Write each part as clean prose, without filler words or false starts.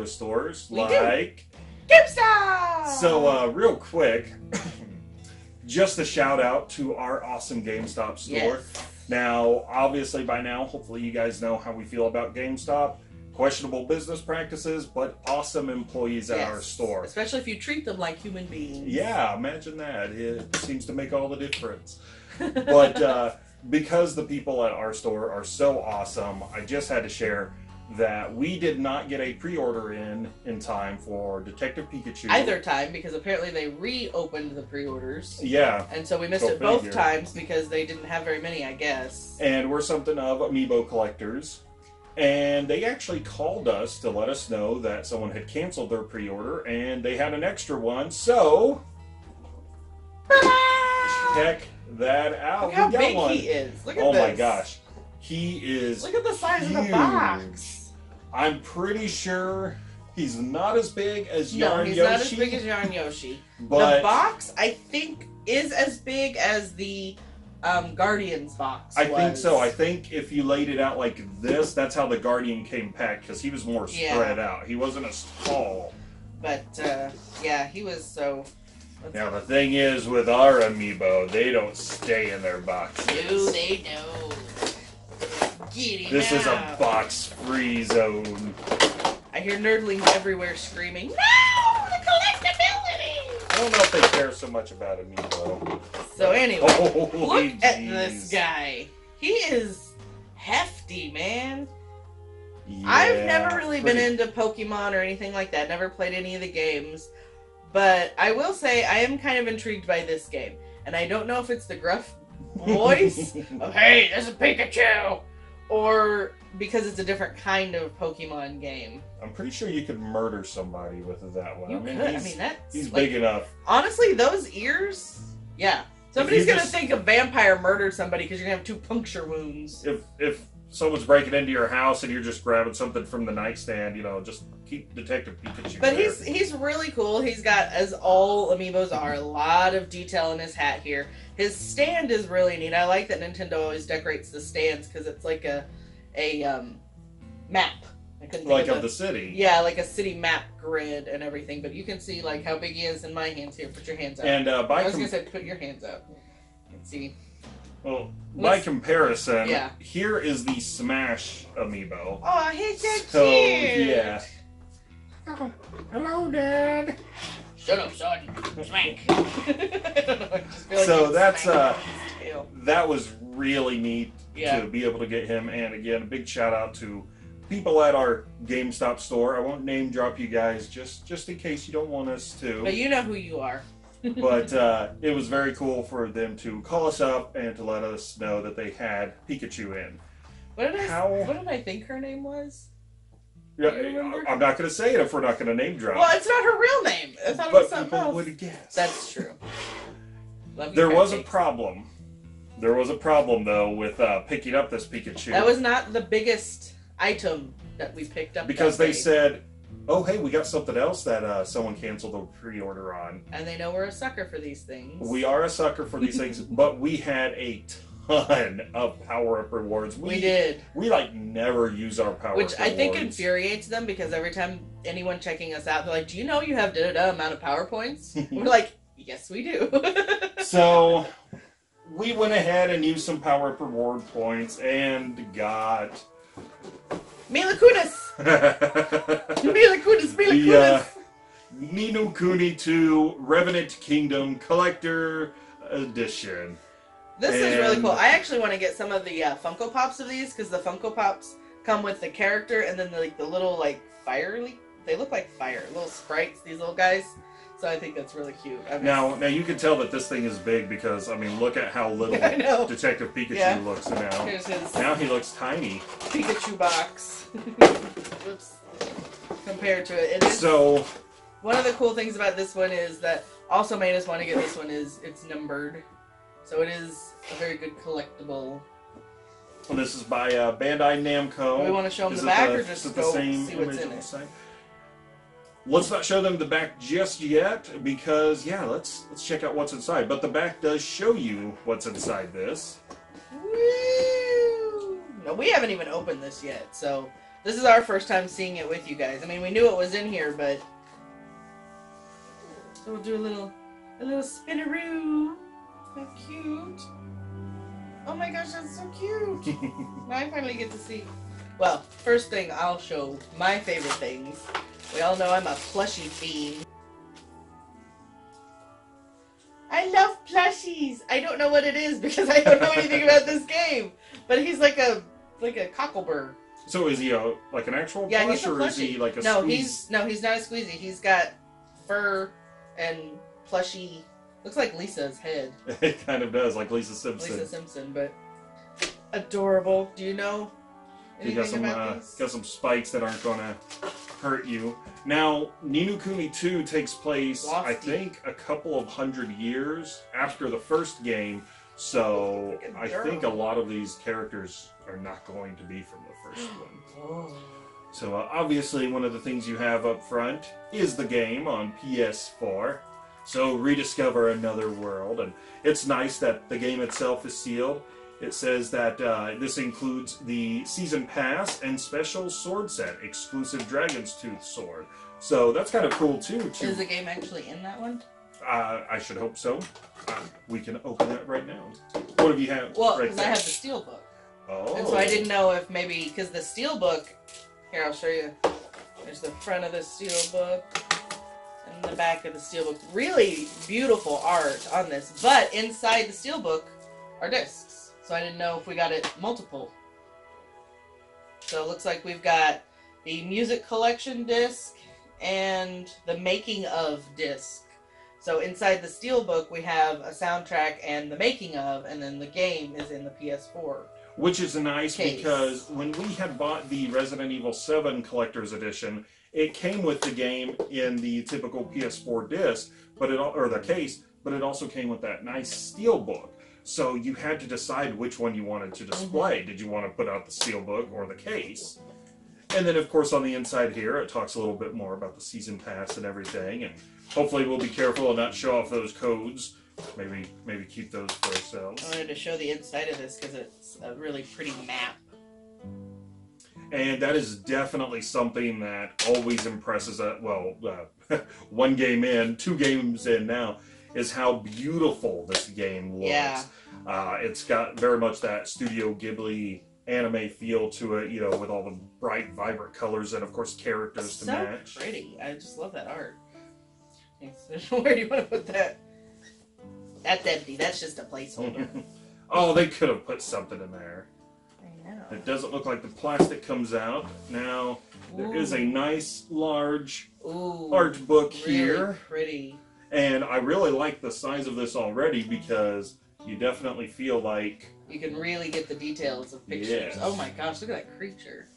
other stores We like GameStop! So, real quick, just a shout out to our awesome GameStop store. Yes. Now, obviously by now, hopefully you guys know how we feel about GameStop. Questionable business practices, but awesome employees at our store. Especially if you treat them like human beings. Yeah, imagine that. It seems to make all the difference. But because the people at our store are so awesome, I just had to share that we did not get a pre-order in time for Detective Pikachu. Either time, because apparently they reopened the pre-orders. Yeah. And so we missed it both times because they didn't have very many, I guess. And we're something of Amiibo collectors. And they actually called us to let us know that someone had canceled their pre-order and they had an extra one, so check that out. Look how big he is. Look at this. Oh my gosh. He is Look at the size huge. of the box. I'm pretty sure he's not as big as Yarn Yoshi. No, he's not as big as Yarn Yoshi. But the box, I think, is as big as the Guardian's box was. I think so. I think if you laid it out like this, that's how the Guardian came packed, because he was more spread out. He wasn't as tall. But, yeah, he was so... Now, the thing is, with our Amiibo, they don't stay in their boxes. No, they don't. Get him This is a out. box-free zone. I hear nerdlings everywhere screaming, no! The collectability! I don't know if they care so much about Amiibo. So anyway, Holy look at jeez. this guy. He is hefty, man. Yeah, I've never really been into Pokemon or anything like that. Never played any of the games. But I will say I am kind of intrigued by this game. And I don't know if it's the gruff voice of, hey, this is Pikachu! Or because it's a different kind of Pokemon game. I'm pretty sure you could murder somebody with that one. You could. I mean, he's like, big enough. Honestly, those ears, yeah. Somebody's going to think a vampire murdered somebody because you're going to have 2 puncture wounds. If someone's breaking into your house and you're just grabbing something from the nightstand, you know, just keep Detective Pikachu But there. he's really cool. He's got, as all Amiibos are, a lot of detail in his hat here. His stand is really neat. I like that Nintendo always decorates the stands because it's like a map. I couldn't think of the city. Yeah, like a city map grid and everything. But you can see like how big he is in my hands here. Put your hands out. And I was going to say put your hands out. Let's see. Well, by comparison, yeah. Here is the Smash Amiibo. Oh, he's so cute! Yeah. Oh, hello, Dad. Shut up, son. Smack. So that's that was really neat to be able to get him. And again, a big shout out to people at our GameStop store. I won't name drop you guys just in case you don't want us to. But you know who you are. But it was very cool for them to call us up and to let us know that they had Pikachu in. What did I think her name was? Yeah, I'm not going to say it if we're not going to name drop. Well, it's not her real name. I thought it was something else. People would guess. That's true. There was a problem. There was a problem, though, with picking up this Pikachu. That was not the biggest item that we picked up. Because they said, oh, hey, we got something else that someone canceled a pre-order on. And they know we're a sucker for these things. We are a sucker for these things, but we had a ton of power-up rewards. We did. We, like, never use our power-up rewards. Which I think infuriates them, because every time anyone checking us out, they're like, do you know you have da-da-da amount of power points? We're like, yes, we do. So, we went ahead and used some power-up reward points and got... Mila Kunis! Mila Kunis, Mila Kunis! Ni No Kuni 2 Revenant Kingdom Collector Edition. This is really cool. I actually want to get some of the Funko Pops of these, because the Funko Pops come with the character and then the little, like, they look like fire. Little sprites, these little guys. So I think that's really cute. Now you can tell that this thing is big because, I mean, look at how little Detective Pikachu looks now. Here's his now he looks tiny. Pikachu box. Whoops. Compared to it. So, one of the cool things about this one is that also made us want to get this one is it's numbered. So it is a very good collectible. And this is by Bandai Namco. Do we want to show them the back or just go see what's in it? Let's not show them the back just yet because, yeah, let's check out what's inside. But the back does show you what's inside this. Woo! No, we haven't even opened this yet, so This is our first time seeing it with you guys. I mean, we knew it was in here, but so we'll do a little spinaroo. How cute! Oh my gosh, that's so cute! Now I finally get to see. Well, first thing I'll show my favorite things. We all know I'm a plushie fiend. I love plushies. I don't know what it is because I don't know anything about this game. But he's like a cocklebur. So is he like an actual Yeah, plush, he's a or is he plushie. like a No, squeeze? he's not a squeezy. He's got fur and plushy. Looks like Lisa's head. It kind of does, like Lisa Simpson. Lisa Simpson, but adorable. Do you know You got anything about these? got some spikes that aren't gonna hurt you. Now, Ni No Kuni 2 takes place, Lofty. I think, a couple of 100 years after the first game. So I think a lot of these characters are not going to be from the first one. Oh. So obviously one of the things you have up front is the game on PS4. So rediscover another world, and it's nice that the game itself is sealed. It says that this includes the Season Pass and special sword set, exclusive Dragon's Tooth sword. So that's kind of cool too. Is the game actually in that one? I should hope so. We can open that right now. What have you had? Well, right because I there? have the Steelbook. Oh. And so I didn't know if maybe, because the Steelbook, here I'll show you. There's the front of the Steelbook and the back of the Steelbook. Really beautiful art on this, but inside the Steelbook are discs. So I didn't know if we got it multiple. So it looks like we've got the music collection disc and the making of disc. So inside the Steelbook we have a soundtrack and the making of, and then the game is in the PS4. Which is nice case. Because when we had bought the Resident Evil 7 Collector's Edition, it came with the game in the typical PS4 disc, but or the case, but it also came with that nice Steelbook. So you had to decide which one you wanted to display. Did you want to put out the Steelbook or the case? And then, of course, on the inside here, it talks a little bit more about the Season Pass and everything. And hopefully we'll be careful and not show off those codes. Maybe keep those for ourselves. I wanted to show the inside of this because it's a really pretty map. And that is definitely something that always impresses us. Well, one game in, 2 games in now, is how beautiful this game looks. Yeah. It's got very much that Studio Ghibli anime feel to it, you know, with all the bright, vibrant colors and, of course, characters to match. So pretty. I just love that art. Where do you want to put that? That's empty. That's just a placeholder. Oh, they could have put something in there. I know. It doesn't look like the plastic comes out. Now, there is a nice, large art book here. Really pretty. And I really like the size of this already because you definitely feel like... You can really get the details of pictures. Yes. Oh my gosh, look at that creature.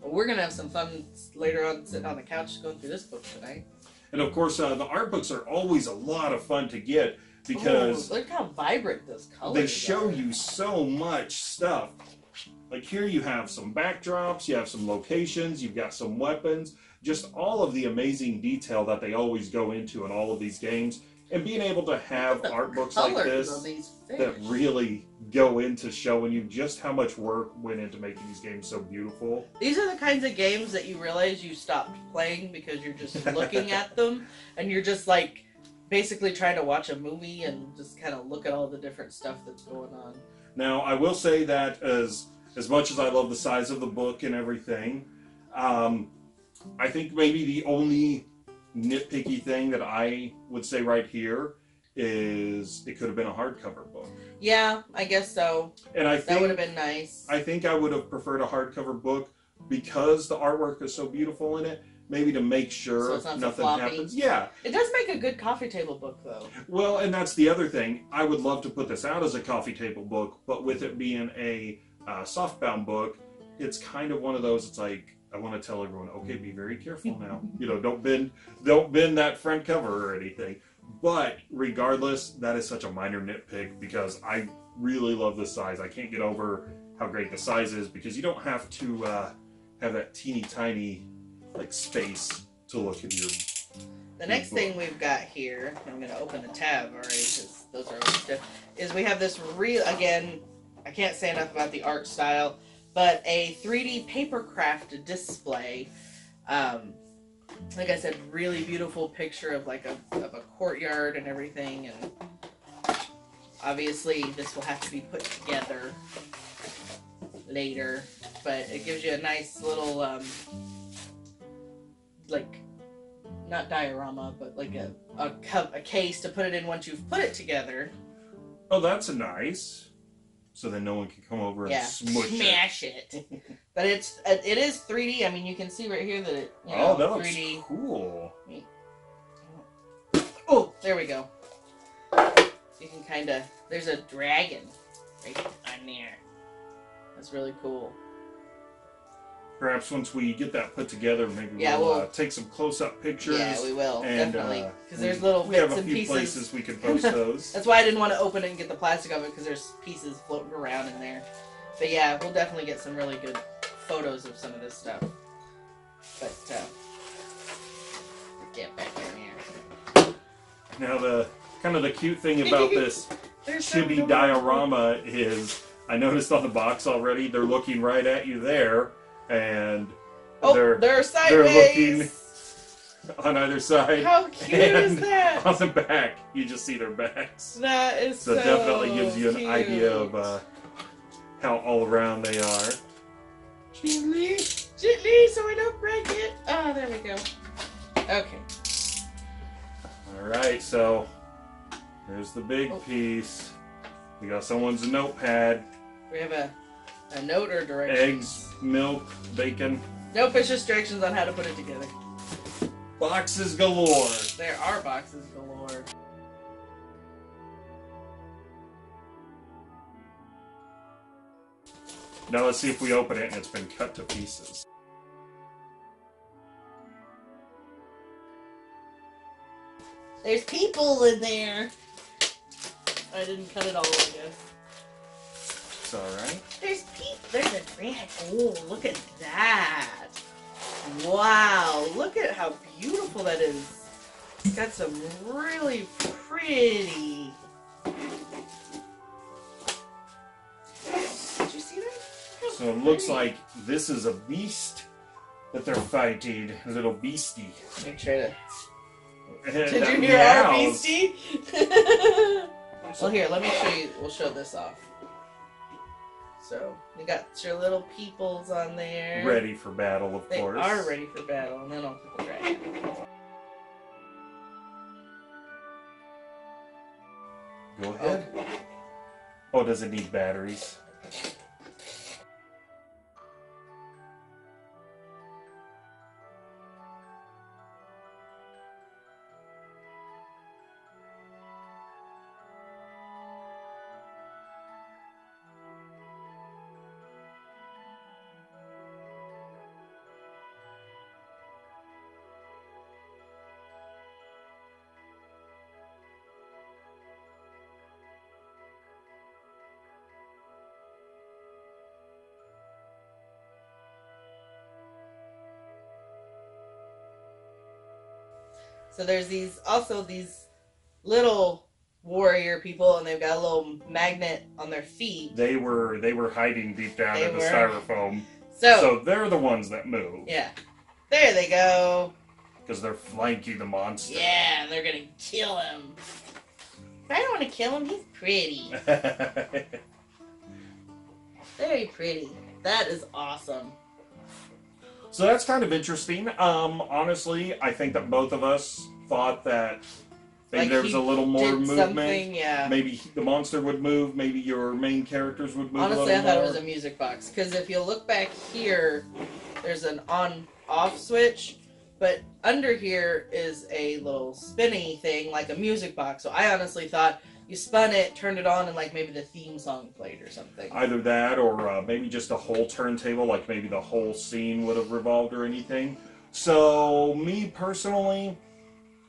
Well, we're going to have some fun later on sitting on the couch going through this book tonight. And of course, the art books are always a lot of fun to get because... look how vibrant this color they is. show you so much stuff. Like here you have some backdrops, you have some locations, you've got some weapons, just all of the amazing detail that they always go into in all of these games. And being able to have art books like this that really go into showing you just how much work went into making these games so beautiful. These are the kinds of games that you realize you stopped playing because you're just looking at them and you're just like basically trying to watch a movie and just kind of look at all the different stuff that's going on. Now, I will say that as much as I love the size of the book and everything, I think maybe the only nitpicky thing that I would say right here is it could have been a hardcover book. Yeah, I guess so. And I think that would have been nice. I think I would have preferred a hardcover book because the artwork is so beautiful in it. Maybe to make sure so it's not nothing so happens. Yeah. It does make a good coffee table book, though. Well, and that's the other thing. I would love to put this out as a coffee table book, but with it being a softbound book, it's kind of one of those. It's like I want to tell everyone, okay, be very careful now. You know, don't bend that front cover or anything. But regardless, that is such a minor nitpick because I really love the size. I can't get over how great the size is because you don't have to have that teeny tiny like space to look in your. The next thing we've got here, I'm going to open the tab already because those are always stuff, is we have this real, again, I can't say enough about the art style, but a 3D papercraft display. Like I said, really beautiful picture of like of a courtyard and everything, and obviously this will have to be put together later, but it gives you a nice little like, not diorama, but like a case to put it in once you've put it together. Oh, that's nice. So then no one can come over and smash it. But it is 3D. I mean, you can see right here that it, you know, that 3D. looks cool. Oh, there we go. You can kind of, there's a dragon right on there. That's really cool. Perhaps once we get that put together, maybe we'll take some close-up pictures. Yeah, we will, and, definitely. Because there's little bits and pieces. We have a few places we can post those. That's why I didn't want to open it and get the plastic of it, because there's pieces floating around in there. But yeah, we'll definitely get some really good photos of some of this stuff. But, get back in here. Now, the kind of the cute thing about this chibi diorama is, I noticed on the box already, they're looking right at you there. And they're sideways. They're looking on either side. How cute is that? On the back, you just see their backs. That is so it definitely gives you an cute. idea of how all around they are. Gently, gently, so I don't break it. Oh, there we go. Okay. All right, so here's the big piece. We got someone's notepad. We have a note or directions? Eggs, milk, bacon. Nope, it's just directions on how to put it together. Boxes galore. There are boxes galore. Now let's see if we open it and it's been cut to pieces. There's people in there. I didn't cut it all, I guess. It's alright. There's people. There's a dragon. Oh, look at that. Wow, look at how beautiful that is. It's got some really pretty. Did you see that? So it looks like this is a beast that they're fighting. A little beastie. Make sure to. Did you hear our beastie? Well, here, let me show you. We'll show this off. So, you got your little peoples on there. Ready for battle, of course. They are ready for battle, and then I'll put the dragon. Go ahead. Oh, does it need batteries? So there's these little warrior people, and they've got a little magnet on their feet. They were hiding deep down in the styrofoam. So they're the ones that move. Yeah. There they go. Because they're flanking the monster. Yeah, and they're gonna kill him. I don't want to kill him. He's pretty. Very pretty. That is awesome. So that's kind of interesting. Honestly, I think that both of us thought that maybe there was a little more movement. Yeah. Maybe the monster would move. Maybe your main characters would move. Honestly, I thought it was a music box. Because if you look back here, there's an on-off switch. But under here is a little spinny thing, like a music box. So I honestly thought you spun it, turned it on, and like maybe the theme song played or something. Either that, or maybe just a whole turntable, like maybe the whole scene would have revolved or anything. So me personally,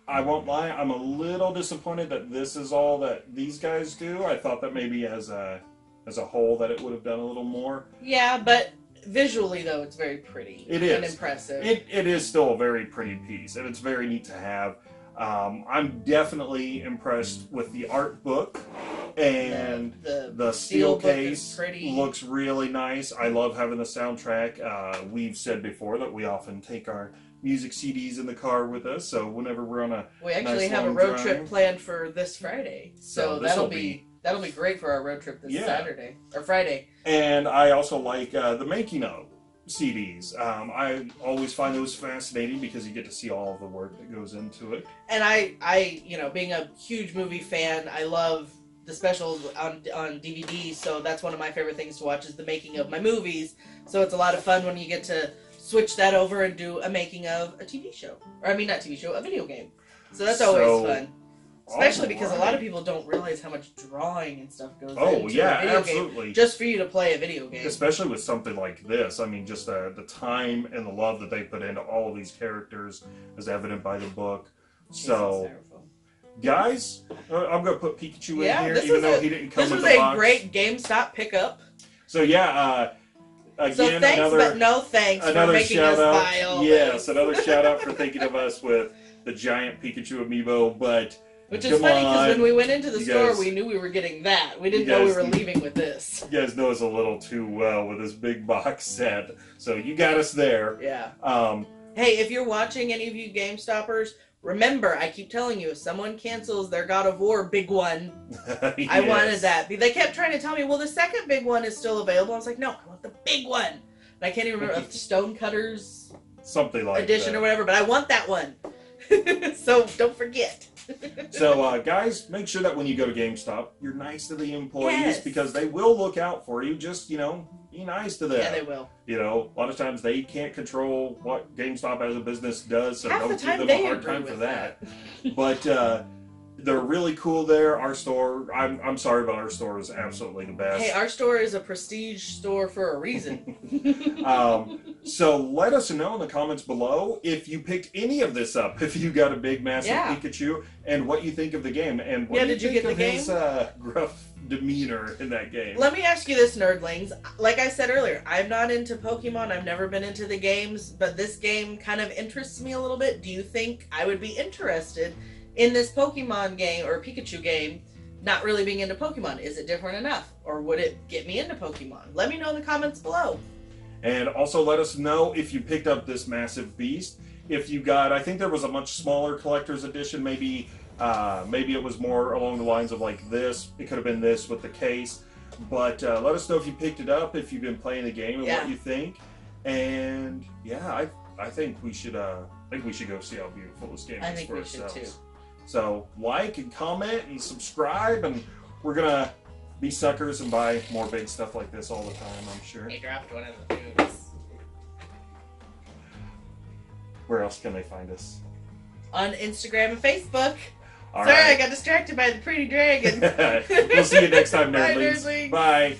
I won't lie, I'm a little disappointed that this is all that these guys do. I thought that maybe as a whole that it would have done a little more. Yeah, but visually though, it's very pretty. It is. And impressive. It is still a very pretty piece, and it's very neat to have. I'm definitely impressed with the art book. And the steel case looks really nice. I love having the soundtrack. We've said before that we often take our music CDs in the car with us, so whenever we're on a have a road trip planned for this Friday, so that'll be great for our road trip this Saturday or Friday. And I also like the making of CDs. I always find those fascinating because you get to see all of the work that goes into it. And I being a huge movie fan, I love the specials on DVD, so that's one of my favorite things to watch is the making of my movies. So it's a lot of fun when you get to switch that over and do a making of a TV show. Or I mean, not TV show, a video game. So that's always fun. Especially because a lot of people don't realize how much drawing and stuff goes into a video game just for you to play a video game. Especially with something like this. I mean, just the time and the love that they put into all of these characters is evident by the book. So, guys, I'm going to put Pikachu in here, even though he didn't come with the box. This was a great GameStop pickup. So, yeah, again, so thanks, but no thanks for making us buy all this. Another shout out for thinking of us with the giant Pikachu Amiibo, but... Which is funny because when we went into the store, we knew we were getting that. We didn't know we were leaving with this. You guys know us a little too well with this big box set, so you got us there. Yeah. Hey, if you're watching, any of you GameStoppers, remember, I keep telling you, if someone cancels their God of War big one, yes. I wanted that. They kept trying to tell me, well, the second big one is still available. I was like, no, I want the big one. And I can't even remember, Stonecutters something like edition that. Or whatever, but I want that one. So don't forget. So, guys, make sure that when you go to GameStop, you're nice to the employees because they will look out for you. Just, be nice to them. Yeah, they will. A lot of times they can't control what GameStop as a business does, so don't give them a hard time for that. But they're really cool there. Our store, I'm sorry, but our store is absolutely the best. Hey, our store is a prestige store for a reason. So let us know in the comments below if you picked any of this up, if you got a big, massive Pikachu, and what you think of the game. And what did you get the game? His gruff demeanor in that game. Let me ask you this, nerdlings. Like I said earlier, I'm not into Pokemon. I've never been into the games, but this game kind of interests me a little bit. Do you think I would be interested in this Pokemon game or Pikachu game, not really being into Pokemon? Is it different enough? Or would it get me into Pokemon? Let me know in the comments below. And also let us know if you picked up this massive beast. If you got, I think there was a much smaller collector's edition. Maybe it was more along the lines of like this. It could have been this with the case. But let us know if you picked it up, if you've been playing the game, and what you think. And yeah, I think we should go see how beautiful this game is for ourselves. Too. So like and comment and subscribe, and we're gonna be suckers and buy more big stuff like this all the time, I'm sure. He dropped one of the foods. Where else can they find us? On Instagram and Facebook. All Sorry, right. I got distracted by the pretty dragon. We'll see you next time, nerdlings. Bye, nerdlings. Bye.